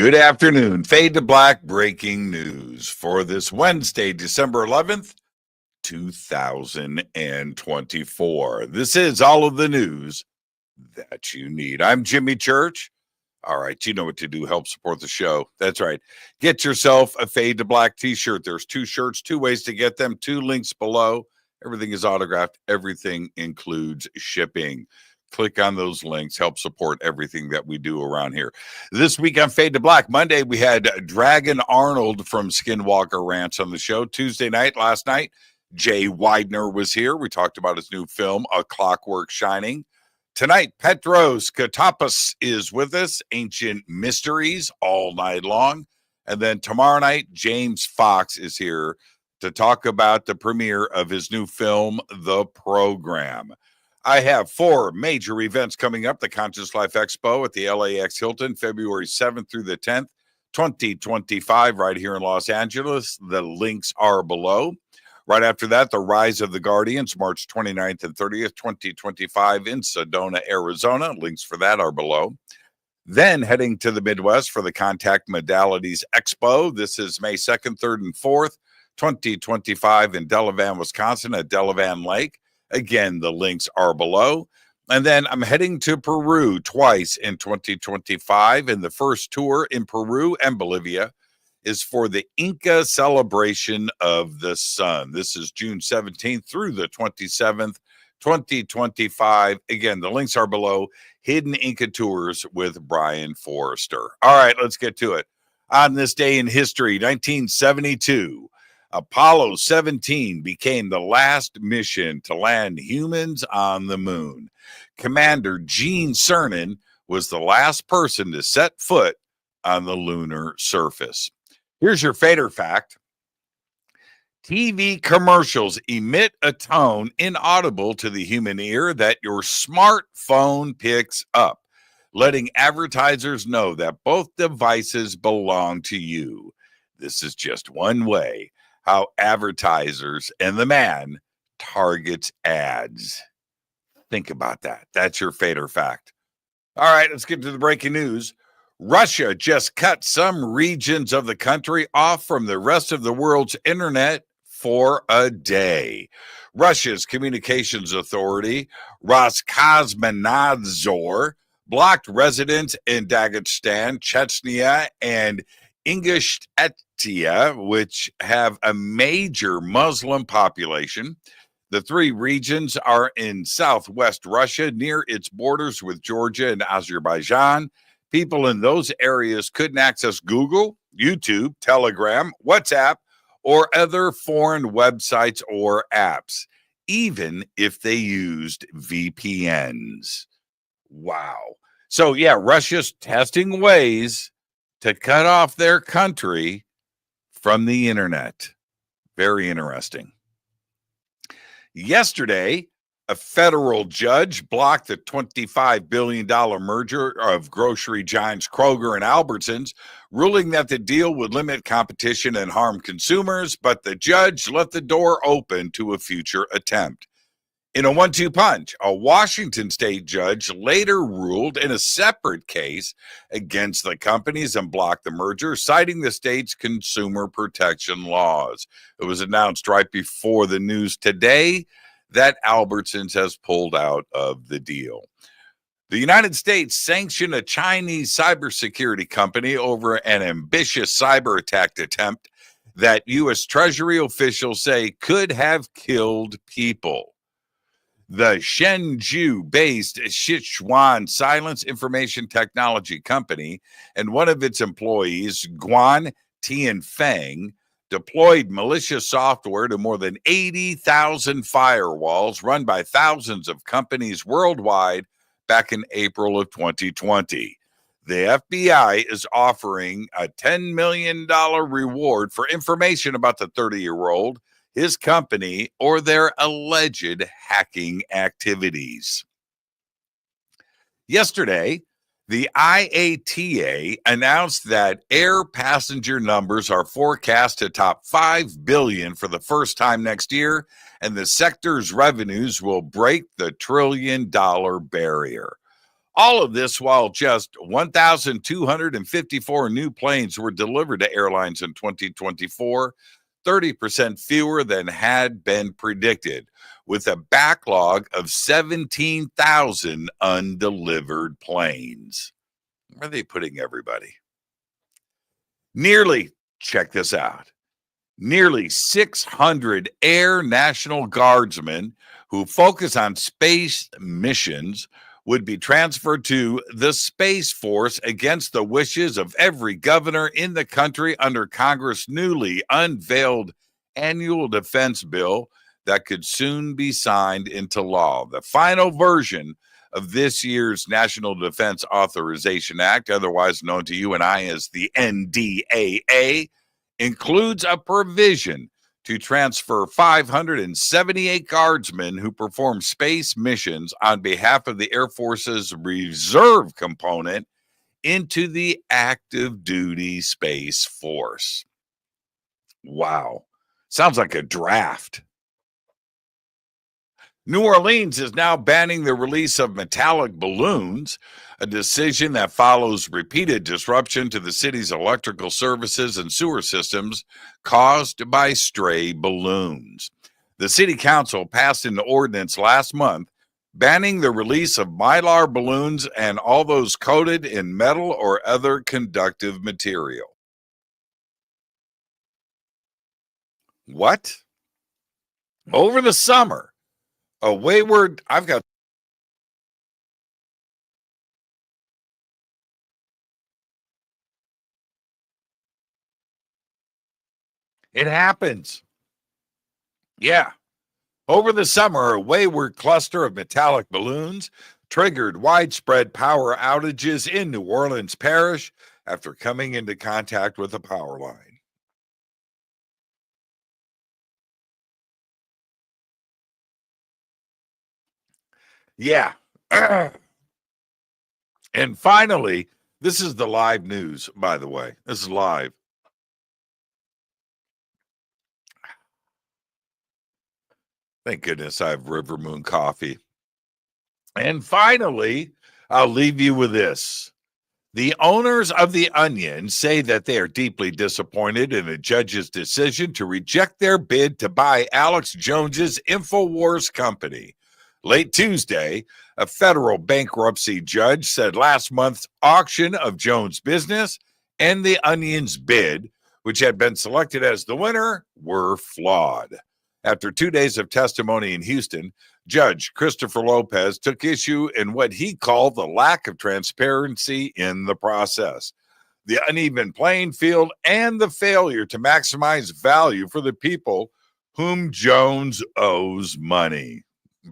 Good afternoon. Fade to Black breaking news for this Wednesday, December 11th, 2024. This is all of the news that you need. I'm Jimmy Church. All right, you know what to do. Help support the show. That's right. Get yourself a Fade to Black T-shirt. There's 2 shirts, 2 ways to get them, 2 links below. Everything is autographed. Everything includes shipping. Click on those links. Help support everything that we do around here. This week on Fade to Black, Monday, we had Dragon Arnold from Skinwalker Ranch on the show. Tuesday night, last night, Jay Widener was here. We talked about his new film, A Clockwork Shining. Tonight, Petros Katapos is with us, Ancient Mysteries, all night long. And then tomorrow night, James Fox is here to talk about the premiere of his new film, The Program. I have 4 major events coming up. The Conscious Life Expo at the LAX Hilton, February 7th through the 10th, 2025, right here in Los Angeles. The links are below. Right after that, the Rise of the Guardians, March 29th and 30th, 2025 in Sedona, Arizona. Links for that are below. Then heading to the Midwest for the Contact Modalities Expo. This is May 2nd, 3rd, and 4th, 2025 in Delavan, Wisconsin at Delavan Lake. Again, the links are below. And then I'm heading to Peru twice in 2025. And the first tour in Peru and Bolivia is for the Inca celebration of the sun. This is June 17th through the 27th, 2025. Again, the links are below. Hidden Inca Tours with Brian Forrester. All right, let's get to it. On this day in history, 1972, Apollo 17 became the last mission to land humans on the moon. Commander Gene Cernan was the last person to set foot on the lunar surface. Here's your fader fact. TV commercials emit a tone inaudible to the human ear that your smartphone picks up, letting advertisers know that both devices belong to you. This is just one way how advertisers and the man targets ads. Think about that. That's your fader fact. All right, let's get to the breaking news. Russia just cut some regions of the country off from the rest of the world's internet for a day. Russia's communications authority, Roskomnadzor, blocked residents in Dagestan, Chechnya, and Ingushetia, which have a major Muslim population. The 3 regions are in southwest Russia, near its borders with Georgia and Azerbaijan. People in those areas couldn't access Google, YouTube, Telegram, WhatsApp, or other foreign websites or apps, even if they used VPNs. Wow. So, yeah, Russia's testing ways to cut off their country from the internet. Very interesting. Yesterday, a federal judge blocked the $25 billion merger of grocery giants Kroger and Albertsons, ruling that the deal would limit competition and harm consumers, but the judge left the door open to a future attempt. In a 1-2 punch, a Washington state judge later ruled in a separate case against the companies and blocked the merger, citing the state's consumer protection laws. It was announced right before the news today that Albertsons has pulled out of the deal. The United States sanctioned a Chinese cybersecurity company over an ambitious cyber attack attempt that U.S. Treasury officials say could have killed people. The Shenzhou-based Sichuan Silence Information Technology Company and one of its employees, Guan Tianfeng, deployed malicious software to more than 80,000 firewalls run by thousands of companies worldwide back in April of 2020. The FBI is offering a $10 million reward for information about the 30-year-old, his company, or their alleged hacking activities. Yesterday, the IATA announced that air passenger numbers are forecast to top 5 billion for the first time next year, and the sector's revenues will break the $1 trillion barrier. All of this while just 1,254 new planes were delivered to airlines in 2024, 30% fewer than had been predicted, with a backlog of 17,000 undelivered planes. Where are they putting everybody? Check this out, nearly 600 Air National Guardsmen who focus on space missions would be transferred to the Space Force against the wishes of every governor in the country under Congress' newly unveiled annual defense bill that could soon be signed into law. The final version of this year's National Defense Authorization Act, otherwise known to you and I as the NDAA, includes a provision to transfer 578 guardsmen who perform space missions on behalf of the Air Force's reserve component into the active duty Space Force. Wow. Sounds like a draft. New Orleans is now banning the release of metallic balloons, a decision that follows repeated disruption to the city's electrical services and sewer systems caused by stray balloons. The city council passed an ordinance last month banning the release of mylar balloons and all those coated in metal or other conductive material. What? Over the summer, a wayward, it happens. Yeah. Over the summer, a wayward cluster of metallic balloons triggered widespread power outages in New Orleans Parish after coming into contact with a power line. Yeah. And finally, this is the live news, by the way. This is live. Thank goodness I have River Moon coffee. And finally, I'll leave you with this. The owners of the Onion say that they are deeply disappointed in a judge's decision to reject their bid to buy Alex Jones's Infowars company. Late Tuesday, a federal bankruptcy judge said last month's auction of Jones' business and the Onion's bid, which had been selected as the winner, were flawed. After 2 days of testimony in Houston, Judge Christopher Lopez took issue in what he called the lack of transparency in the process, the uneven playing field, and the failure to maximize value for the people whom Jones owes money.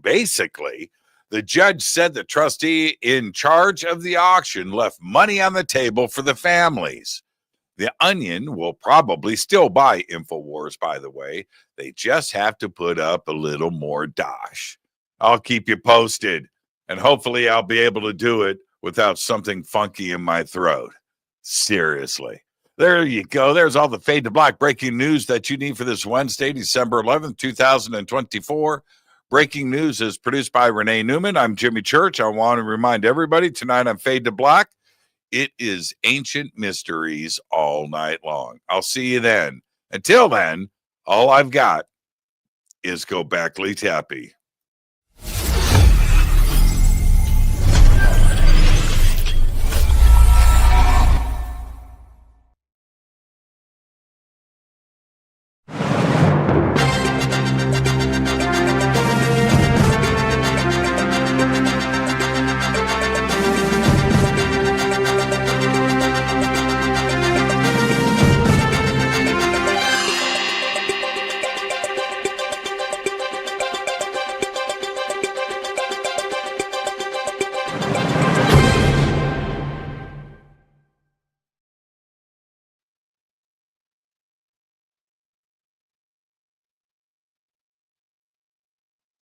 Basically, the judge said the trustee in charge of the auction left money on the table for the families. The Onion will probably still buy Infowars, by the way. They just have to put up a little more dosh. I'll keep you posted, and hopefully I'll be able to do it without something funky in my throat. Seriously. There you go. There's all the Fade to Black breaking news that you need for this Wednesday, December 11th, 2024. Breaking news is produced by Renee Neumann. I'm Jimmy Church. I want to remind everybody tonight on Fade to Black, it is ancient mysteries all night long. I'll see you then. Until then, all I've got is go back, Lee Tappy.